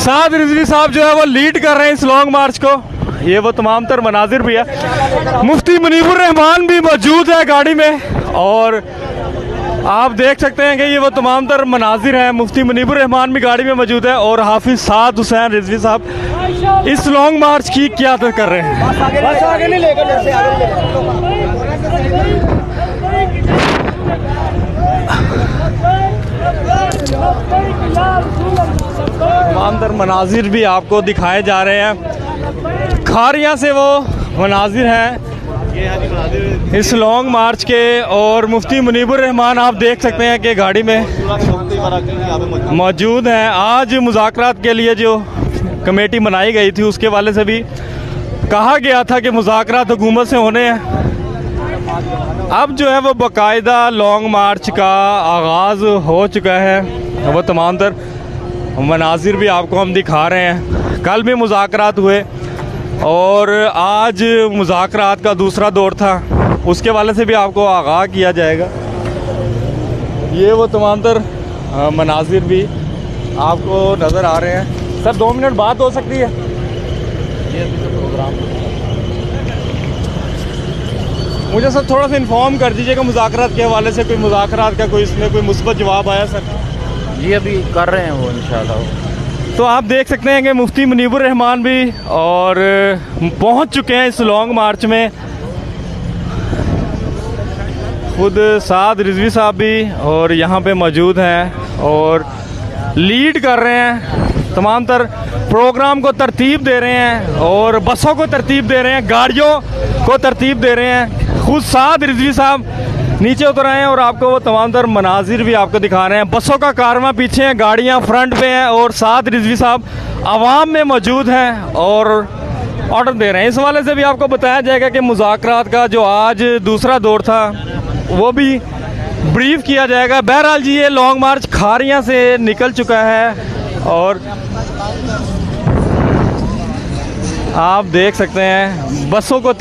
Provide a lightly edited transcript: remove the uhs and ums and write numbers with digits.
साद रिजवी साहब जो है वो लीड कर रहे हैं इस लॉन्ग मार्च को। ये वो तमाम तर मनाजिर भी है। मुफ्ती मुनीबुर रहमान भी मौजूद है गाड़ी में और आप देख सकते हैं कि ये वो तमाम तर मनाजिर हैं। मुफ्ती मुनीबुर रहमान भी गाड़ी में मौजूद है और हाफिज साद हुसैन रिजवी साहब इस लॉन्ग मार्च की क़ियादत कर रहे हैं। तमाम तर मनाजिर भी आपको दिखाए जा रहे हैं। खारियाँ से वो मनाजिर हैं इस लॉन्ग मार्च के और मुफ्ती मुनीबुर रहमान आप देख सकते हैं कि गाड़ी में मौजूद हैं। आज मुज़ाकरात के लिए जो कमेटी बनाई गई थी उसके वाले से भी कहा गया था कि मुज़ाकरात हुकूमत से होने हैं। अब जो है वो बाकायदा लॉन्ग मार्च का आगाज़ हो चुका है। वो तमाम तर मनाजिर भी आपको हम दिखा रहे हैं। कल भी मुज़ाकरात हुए और आज मुज़ाकरात का दूसरा दौर था, उसके वाले से भी आपको आगाह किया जाएगा। ये वो तमाम तर मनाजिर भी आपको नज़र आ रहे हैं। सर 2 मिनट बात हो सकती है? ये प्रोग्राम मुझे सर थोड़ा सा इन्फॉर्म कर दीजिएगा मुज़ाकरात के हवाले से। कोई मुज़ाकरात का कोई इसमें कोई मुस्बत जवाब आया सर? जी अभी कर रहे हैं वो इंशाल्लाह। तो आप देख सकते हैं कि मुफ्ती मुनीबुर रहमान भी और पहुंच चुके हैं इस लॉन्ग मार्च में। खुद साद रिजवी साहब भी और यहाँ पे मौजूद हैं और लीड कर रहे हैं। तमाम तर प्रोग्राम को तरतीब दे रहे हैं और बसों को तरतीब दे रहे हैं, गाड़ियों को तरतीब दे रहे हैं। खुद साद रिजवी साहब नीचे उतर आए हैं और आपको वो तमाम तर मनाजिर भी आपको दिखा रहे हैं। बसों का कारवां पीछे है, गाड़ियाँ फ्रंट पे हैं और साद रिजवी साहब आवाम में मौजूद हैं और ऑर्डर दे रहे हैं। इस वाले से भी आपको बताया जाएगा कि मुज़ाकरात का जो आज दूसरा दौर था वो भी ब्रीफ किया जाएगा। बहरहाल जी ये लॉन्ग मार्च खारियाँ से निकल चुका है और आप देख सकते हैं बसों को